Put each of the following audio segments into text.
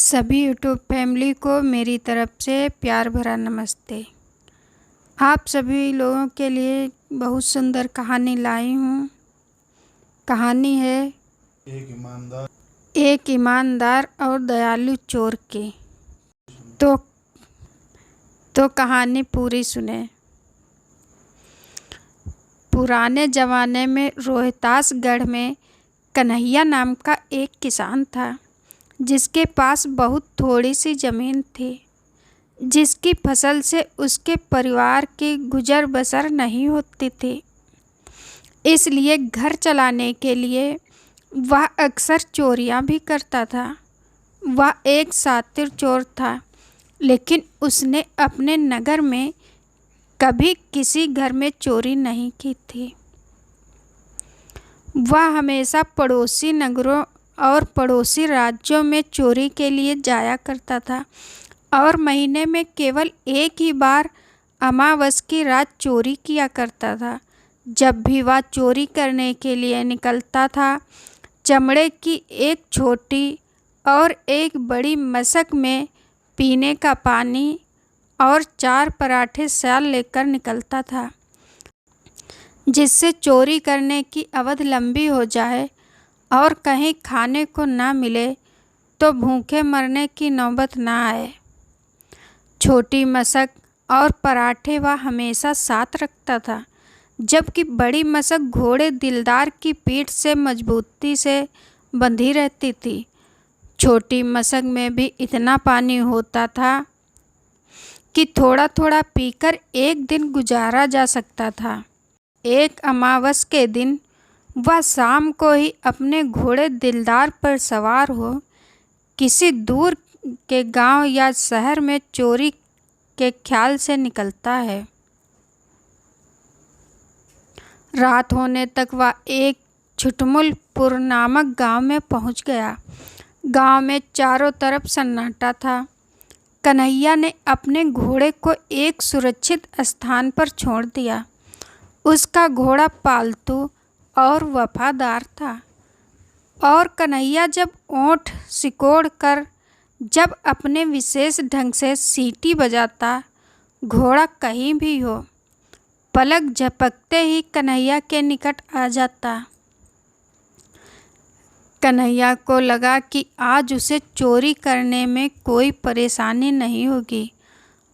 सभी YouTube family को मेरी तरफ से प्यार भरा नमस्ते। आप सभी लोगों के लिए बहुत सुंदर कहानी लाई हूँ। कहानी है एक ईमानदार और दयालु चोर की। तो कहानी पूरी सुने। पुराने ज़माने में रोहतासगढ़ में कन्हैया नाम का एक किसान था, जिसके पास बहुत थोड़ी सी ज़मीन थी, जिसकी फसल से उसके परिवार की गुजर बसर नहीं होती थी। इसलिए घर चलाने के लिए वह अक्सर चोरियां भी करता था। वह एक शातिर चोर था, लेकिन उसने अपने नगर में कभी किसी घर में चोरी नहीं की थी। वह हमेशा पड़ोसी नगरों और पड़ोसी राज्यों में चोरी के लिए जाया करता था और महीने में केवल एक ही बार अमावस की रात चोरी किया करता था। जब भी वह चोरी करने के लिए निकलता था, चमड़े की एक छोटी और एक बड़ी मशक में पीने का पानी और 4 पराठे साल लेकर निकलता था, जिससे चोरी करने की अवधि लंबी हो जाए और कहीं खाने को ना मिले तो भूखे मरने की नौबत ना आए। छोटी मशक और पराठे वह हमेशा साथ रखता था, जबकि बड़ी मशक घोड़े दिलदार की पीठ से मजबूती से बंधी रहती थी। छोटी मशक में भी इतना पानी होता था कि थोड़ा थोड़ा पीकर एक दिन गुजारा जा सकता था। एक अमावस के दिन वह शाम को ही अपने घोड़े दिलदार पर सवार हो किसी दूर के गांव या शहर में चोरी के ख्याल से निकलता है। रात होने तक वह एक छुटमुलपुर नामक गांव में पहुंच गया। गांव में चारों तरफ सन्नाटा था। कन्हैया ने अपने घोड़े को एक सुरक्षित स्थान पर छोड़ दिया। उसका घोड़ा पालतू और वफादार था, और कन्हैया जब ओंठ सिकोड़ कर जब अपने विशेष ढंग से सीटी बजाता, घोड़ा कहीं भी हो, पलक झपकते ही कन्हैया के निकट आ जाता। कन्हैया को लगा कि आज उसे चोरी करने में कोई परेशानी नहीं होगी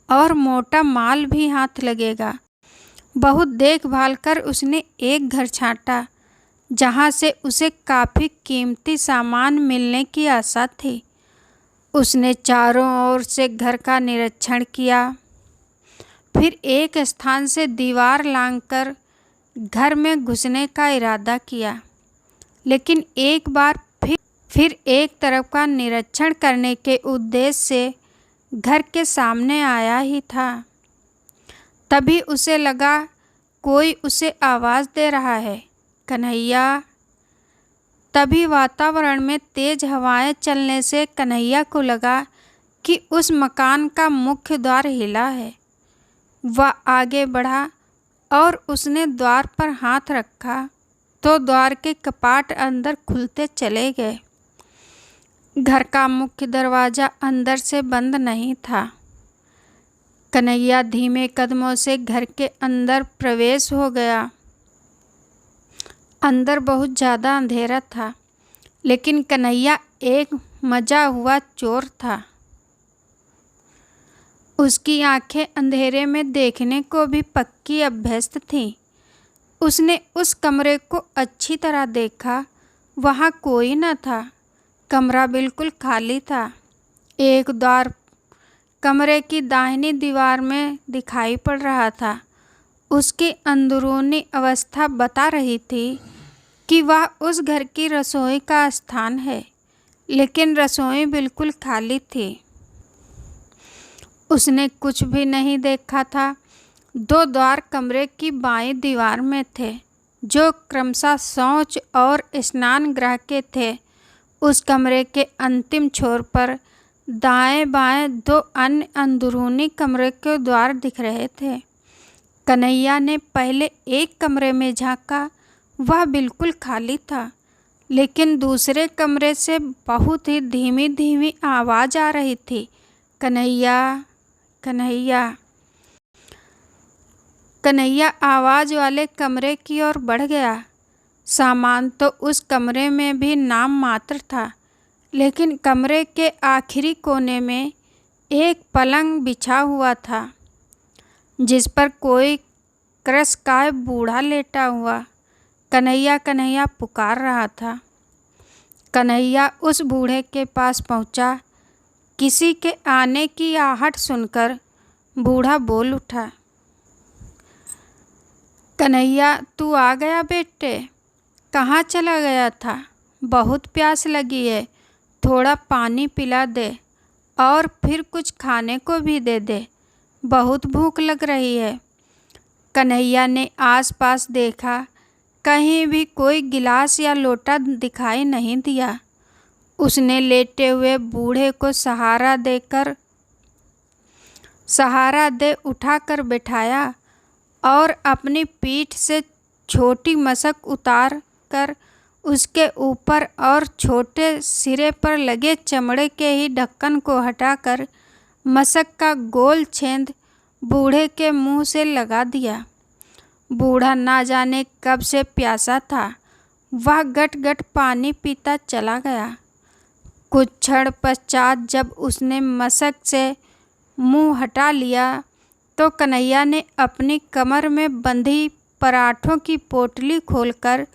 और मोटा माल भी हाथ लगेगा। बहुत देखभाल कर उसने एक घर छांटा, जहाँ से उसे काफ़ी कीमती सामान मिलने की आशा थी। उसने चारों ओर से घर का निरीक्षण किया, फिर एक स्थान से दीवार लांघकर घर में घुसने का इरादा किया, लेकिन एक बार फिर एक तरफ का निरीक्षण करने के उद्देश्य से घर के सामने आया ही था। तभी उसे लगा कोई उसे आवाज़ दे रहा है, कन्हैया। तभी वातावरण में तेज हवाएं चलने से कन्हैया को लगा कि उस मकान का मुख्य द्वार हिला है। वह आगे बढ़ा और उसने द्वार पर हाथ रखा तो द्वार के कपाट अंदर खुलते चले गए। घर का मुख्य दरवाज़ा अंदर से बंद नहीं था। कन्हैया धीमे कदमों से घर के अंदर प्रवेश हो गया। अंदर बहुत ज़्यादा अंधेरा था, लेकिन कन्हैया एक मजा हुआ चोर था। उसकी आंखें अंधेरे में देखने को भी पक्की अभ्यस्त थीं। उसने उस कमरे को अच्छी तरह देखा। वहाँ कोई न था। कमरा बिल्कुल खाली था। एक द्वार कमरे की दाहिनी दीवार में दिखाई पड़ रहा था। उसकी अंदरूनी अवस्था बता रही थी कि वह उस घर की रसोई का स्थान है, लेकिन रसोई बिल्कुल खाली थी। उसने कुछ भी नहीं देखा था। 2 द्वार कमरे की बाईं दीवार में थे, जो क्रमशः शौच और स्नान गृह के थे। उस कमरे के अंतिम छोर पर दाएं बाएं 2 अन्य अंदरूनी कमरे के द्वार दिख रहे थे। कन्हैया ने पहले एक कमरे में झांका। वह बिल्कुल खाली था, लेकिन दूसरे कमरे से बहुत ही धीमी धीमी आवाज़ आ रही थी, कन्हैया, कन्हैया। कन्हैया आवाज़ वाले कमरे की ओर बढ़ गया। सामान तो उस कमरे में भी नाम मात्र था, लेकिन कमरे के आखिरी कोने में एक पलंग बिछा हुआ था, जिस पर कोई कृशकाय बूढ़ा लेटा हुआ कन्हैया कन्हैया पुकार रहा था। कन्हैया उस बूढ़े के पास पहुंचा। किसी के आने की आहट सुनकर बूढ़ा बोल उठा, कन्हैया, तू आ गया बेटे? कहाँ चला गया था? बहुत प्यास लगी है, थोड़ा पानी पिला दे और फिर कुछ खाने को भी दे दे, बहुत भूख लग रही है। कन्हैया ने आसपास देखा, कहीं भी कोई गिलास या लोटा दिखाई नहीं दिया। उसने लेटे हुए बूढ़े को सहारा दे उठाकर बिठाया और अपनी पीठ से छोटी मशक उतार कर उसके ऊपर और छोटे सिरे पर लगे चमड़े के ही ढक्कन को हटाकर मशक का गोल छेद बूढ़े के मुंह से लगा दिया। बूढ़ा ना जाने कब से प्यासा था, वह गट गट पानी पीता चला गया। कुछ क्षण पश्चात जब उसने मशक से मुंह हटा लिया तो कन्हैया ने अपनी कमर में बंधी पराठों की पोटली खोलकर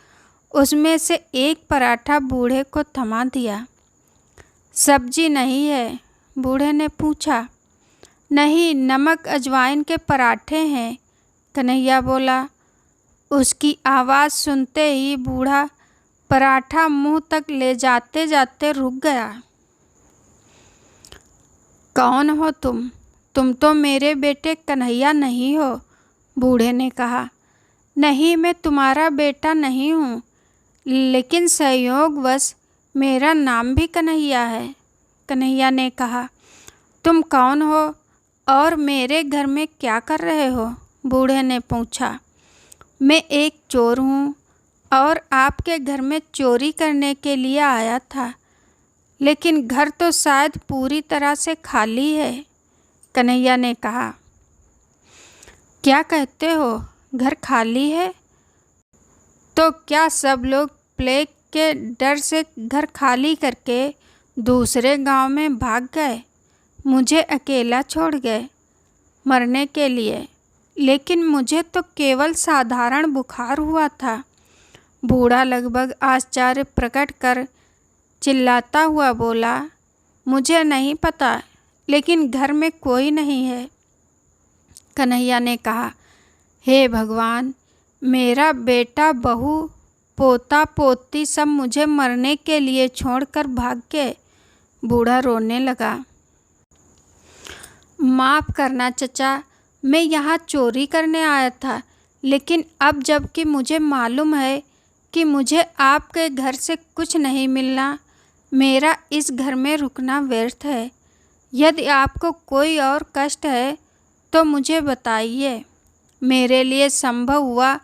उसमें से एक पराठा बूढ़े को थमा दिया। सब्जी नहीं है? बूढ़े ने पूछा। नहीं, नमक अजवाइन के पराठे हैं, कन्हैया बोला। उसकी आवाज़ सुनते ही बूढ़ा पराठा मुंह तक ले जाते जाते रुक गया। कौन हो तुम? तुम तो मेरे बेटे कन्हैया नहीं हो, बूढ़े ने कहा। नहीं, मैं तुम्हारा बेटा नहीं हूँ, लेकिन संयोगवश मेरा नाम भी कन्हैया है, कन्हैया ने कहा। तुम कौन हो और मेरे घर में क्या कर रहे हो? बूढ़े ने पूछा। मैं एक चोर हूँ और आपके घर में चोरी करने के लिए आया था, लेकिन घर तो शायद पूरी तरह से खाली है, कन्हैया ने कहा। क्या कहते हो? घर खाली है? तो क्या सब लोग प्लेग के डर से घर खाली करके दूसरे गांव में भाग गए, मुझे अकेला छोड़ गए मरने के लिए? लेकिन मुझे तो केवल साधारण बुखार हुआ था, बूढ़ा लगभग आश्चर्य प्रकट कर चिल्लाता हुआ बोला। मुझे नहीं पता, लेकिन घर में कोई नहीं है, कन्हैया ने कहा। हे भगवान, मेरा बेटा, बहू, पोता पोती सब मुझे मरने के लिए छोड़कर भाग गए, बूढ़ा रोने लगा। माफ़ करना चचा, मैं यहाँ चोरी करने आया था, लेकिन अब जबकि मुझे मालूम है कि मुझे आपके घर से कुछ नहीं मिलना, मेरा इस घर में रुकना व्यर्थ है। यदि आपको कोई और कष्ट है तो मुझे बताइए, मेरे लिए संभव हुआ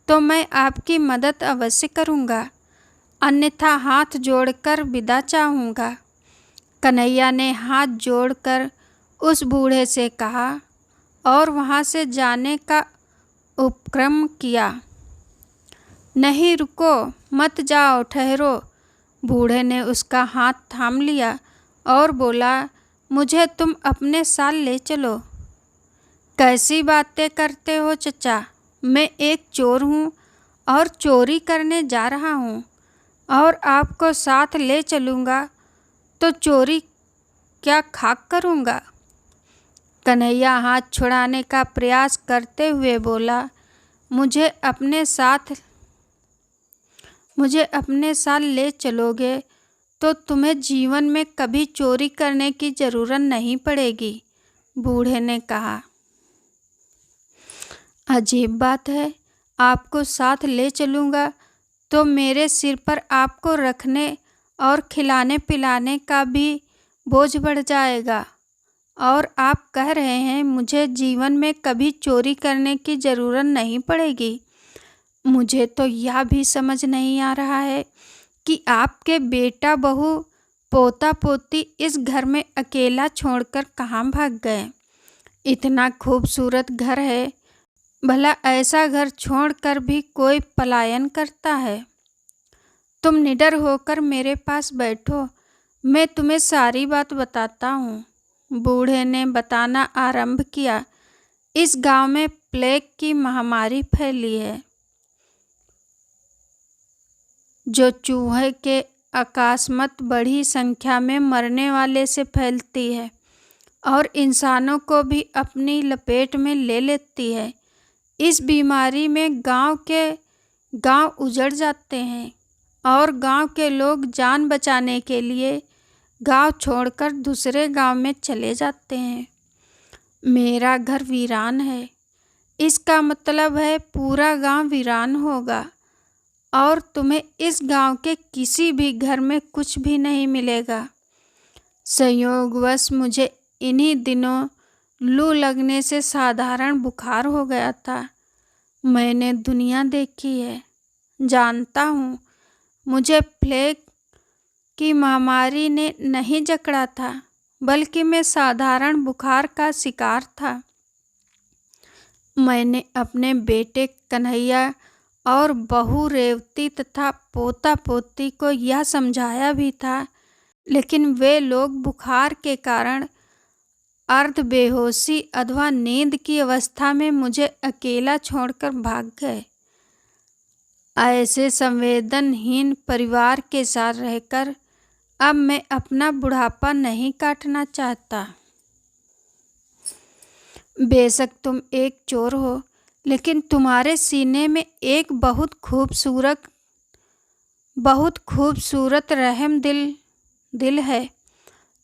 तो मैं आपकी मदद अवश्य करूँगा, अन्यथा हाथ जोड़कर विदा चाहूँगा। कन्हैया ने हाथ जोड़कर उस बूढ़े से कहा और वहाँ से जाने का उपक्रम किया। नहीं, रुको, मत जाओ, ठहरो। बूढ़े ने उसका हाथ थाम लिया और बोला, मुझे तुम अपने साथ ले चलो। कैसी बातें करते हो चचा? मैं एक चोर हूँ और चोरी करने जा रहा हूँ, और आपको साथ ले चलूँगा तो चोरी क्या खाक करूँगा? कन्हैया हाथ छुड़ाने का प्रयास करते हुए बोला, मुझे अपने साथ ले चलोगे तो तुम्हें जीवन में कभी चोरी करने की ज़रूरत नहीं पड़ेगी, बूढ़े ने कहा। अजीब बात है, आपको साथ ले चलूँगा तो मेरे सिर पर आपको रखने और खिलाने पिलाने का भी बोझ बढ़ जाएगा, और आप कह रहे हैं मुझे जीवन में कभी चोरी करने की ज़रूरत नहीं पड़ेगी। मुझे तो यह भी समझ नहीं आ रहा है कि आपके बेटा बहू पोता पोती इस घर में अकेला छोड़कर कहाँ भाग गए। इतना खूबसूरत घर है, भला ऐसा घर छोड़कर भी कोई पलायन करता है। तुम निडर होकर मेरे पास बैठो, मैं तुम्हें सारी बात बताता हूँ। बूढ़े ने बताना आरंभ किया। इस गांव में प्लेग की महामारी फैली है, जो चूहे के अकस्मात बड़ी संख्या में मरने वाले से फैलती है और इंसानों को भी अपनी लपेट में ले लेती है। इस बीमारी में गांव उजड़ जाते हैं और गांव के लोग जान बचाने के लिए गांव छोड़कर दूसरे गांव में चले जाते हैं। मेरा घर वीरान है, इसका मतलब है पूरा गांव वीरान होगा और तुम्हें इस गांव के किसी भी घर में कुछ भी नहीं मिलेगा। संयोगवश मुझे इन्हीं दिनों लू लगने से साधारण बुखार हो गया था। मैंने दुनिया देखी है, जानता हूँ मुझे प्लेग की महामारी ने नहीं जकड़ा था, बल्कि मैं साधारण बुखार का शिकार था। मैंने अपने बेटे कन्हैया और बहू रेवती तथा पोता पोती को यह समझाया भी था, लेकिन वे लोग बुखार के कारण अर्ध बेहोशी अथवा नींद की अवस्था में मुझे अकेला छोड़कर भाग गए। ऐसे संवेदनहीन परिवार के साथ रहकर अब मैं अपना बुढ़ापा नहीं काटना चाहता। बेशक तुम एक चोर हो, लेकिन तुम्हारे सीने में एक बहुत खूबसूरत रहम दिल है।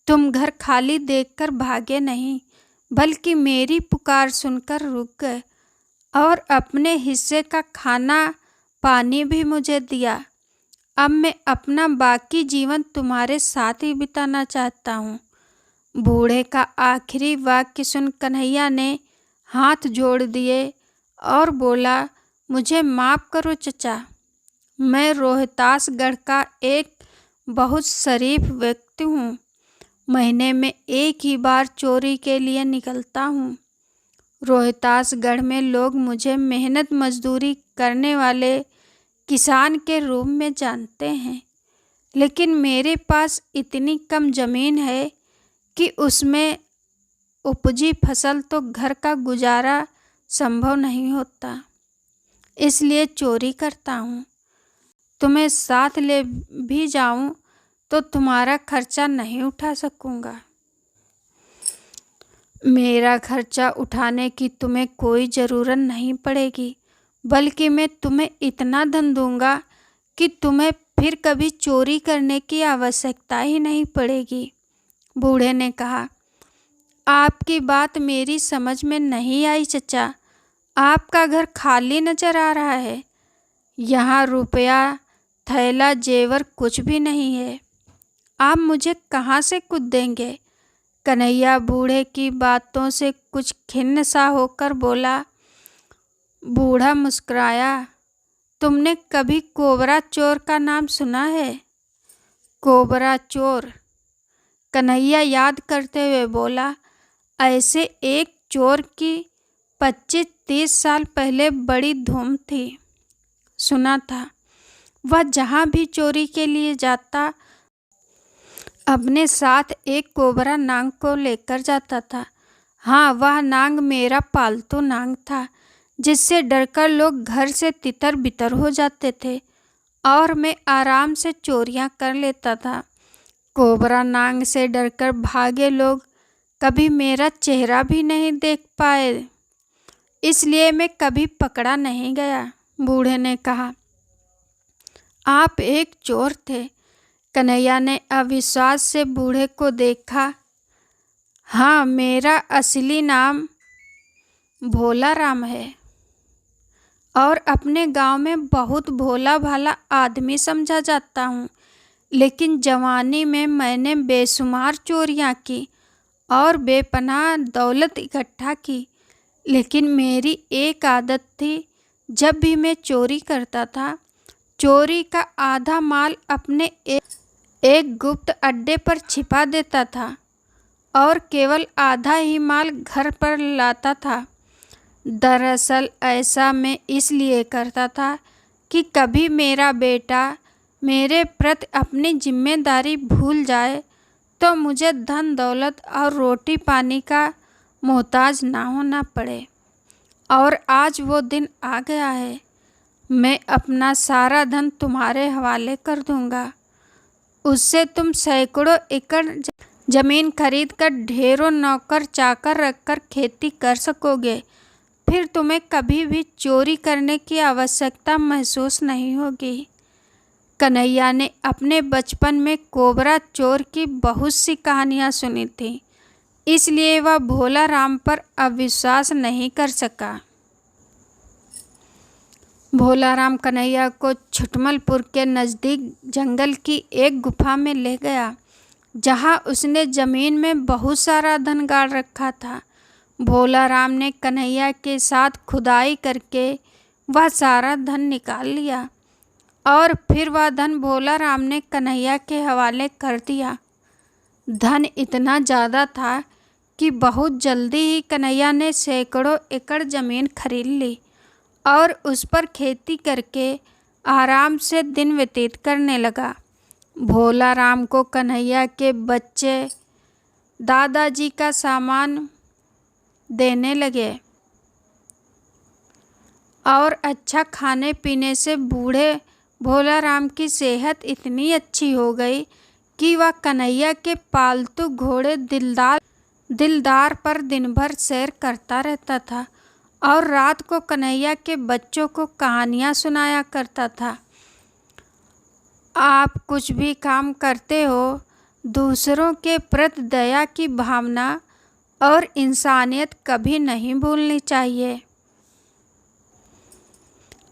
तुम घर खाली देखकर भागे नहीं, बल्कि मेरी पुकार सुनकर रुक गए और अपने हिस्से का खाना पानी भी मुझे दिया। अब मैं अपना बाकी जीवन तुम्हारे साथ ही बिताना चाहता हूँ। बूढ़े का आखिरी वाक्य सुन कन्हैया ने हाथ जोड़ दिए और बोला, मुझे माफ़ करो चचा, मैं रोहतासगढ़ का एक बहुत शरीफ व्यक्ति हूँ। महीने में एक ही बार चोरी के लिए निकलता हूँ। रोहतासगढ़ में लोग मुझे मेहनत मजदूरी करने वाले किसान के रूप में जानते हैं, लेकिन मेरे पास इतनी कम ज़मीन है कि उसमें उपजी फसल तो घर का गुजारा संभव नहीं होता, इसलिए चोरी करता हूँ। तुम्हें साथ ले भी जाऊँ तो तुम्हारा खर्चा नहीं उठा सकूँगा। मेरा खर्चा उठाने की तुम्हें कोई ज़रूरत नहीं पड़ेगी, बल्कि मैं तुम्हें इतना धन दूंगा कि तुम्हें फिर कभी चोरी करने की आवश्यकता ही नहीं पड़ेगी। बूढ़े ने कहा, आपकी बात मेरी समझ में नहीं आई चचा। आपका घर खाली नजर आ रहा है, यहाँ रुपया थैला जेवर कुछ भी नहीं है। आप मुझे कहाँ से कुछ देंगे? कन्हैया बूढ़े की बातों से कुछ खिन्न सा होकर बोला। बूढ़ा मुस्कुराया। तुमने कभी कोबरा चोर का नाम सुना है? कोबरा चोर? कन्हैया याद करते हुए बोला, ऐसे एक चोर की 25-30 साल पहले बड़ी धूम थी। सुना था वह जहाँ भी चोरी के लिए जाता अपने साथ एक कोबरा नांग को लेकर जाता था। हाँ, वह नांग मेरा पालतू नांग था, जिससे डरकर लोग घर से तितर बितर हो जाते थे और मैं आराम से चोरियां कर लेता था। कोबरा नांग से डरकर भागे लोग कभी मेरा चेहरा भी नहीं देख पाए, इसलिए मैं कभी पकड़ा नहीं गया। बूढ़े ने कहा, आप एक चोर थे। कन्हैया ने अविश्वास से बूढ़े को देखा। हाँ, मेरा असली नाम भोला राम है और अपने गांव में बहुत भोला भाला आदमी समझा जाता हूँ, लेकिन जवानी में मैंने बेशुमार चोरियाँ की और बेपनाह दौलत इकट्ठा की। लेकिन मेरी एक आदत थी, जब भी मैं चोरी करता था चोरी का आधा माल अपने एक गुप्त अड्डे पर छिपा देता था और केवल आधा ही माल घर पर लाता था। दरअसल ऐसा मैं इसलिए करता था कि कभी मेरा बेटा मेरे प्रति अपनी जिम्मेदारी भूल जाए तो मुझे धन दौलत और रोटी पानी का मोहताज ना होना पड़े। और आज वो दिन आ गया है। मैं अपना सारा धन तुम्हारे हवाले कर दूंगा। उससे तुम सैकड़ों एकड़ जमीन खरीद कर ढेरों नौकर चाकर रखकर खेती कर सकोगे। फिर तुम्हें कभी भी चोरी करने की आवश्यकता महसूस नहीं होगी। कन्हैया ने अपने बचपन में कोबरा चोर की बहुत सी कहानियाँ सुनी थीं, इसलिए वह भोला राम पर अविश्वास नहीं कर सका। भोला राम कन्हैया को छुटमलपुर के नज़दीक जंगल की एक गुफा में ले गया, जहाँ उसने ज़मीन में बहुत सारा धन गाड़ रखा था। भोला राम ने कन्हैया के साथ खुदाई करके वह सारा धन निकाल लिया और फिर वह धन भोला राम ने कन्हैया के हवाले कर दिया। धन इतना ज़्यादा था कि बहुत जल्दी ही कन्हैया ने सैकड़ों एकड़ ज़मीन खरीद ली और उस पर खेती करके आराम से दिन व्यतीत करने लगा। भोला राम को कन्हैया के बच्चे दादाजी का सामान देने लगे और अच्छा खाने पीने से बूढ़े भोला राम की सेहत इतनी अच्छी हो गई कि वह कन्हैया के पालतू घोड़े दिलदार पर दिन भर सैर करता रहता था और रात को कन्हैया के बच्चों को कहानियाँ सुनाया करता था। आप कुछ भी काम करते हो, दूसरों के प्रति दया की भावना और इंसानियत कभी नहीं भूलनी चाहिए।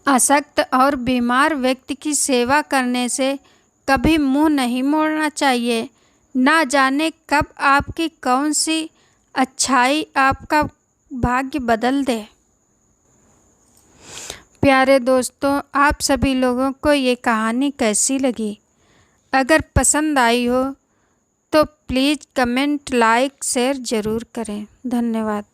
अशक्त और बीमार व्यक्ति की सेवा करने से कभी मुंह नहीं मोड़ना चाहिए। ना जाने कब आपकी कौन सी अच्छाई आपका भाग्य बदल दे। प्यारे दोस्तों, आप सभी लोगों को ये कहानी कैसी लगी? अगर पसंद आई हो तो प्लीज़ कमेंट, लाइक, शेयर ज़रूर करें। धन्यवाद।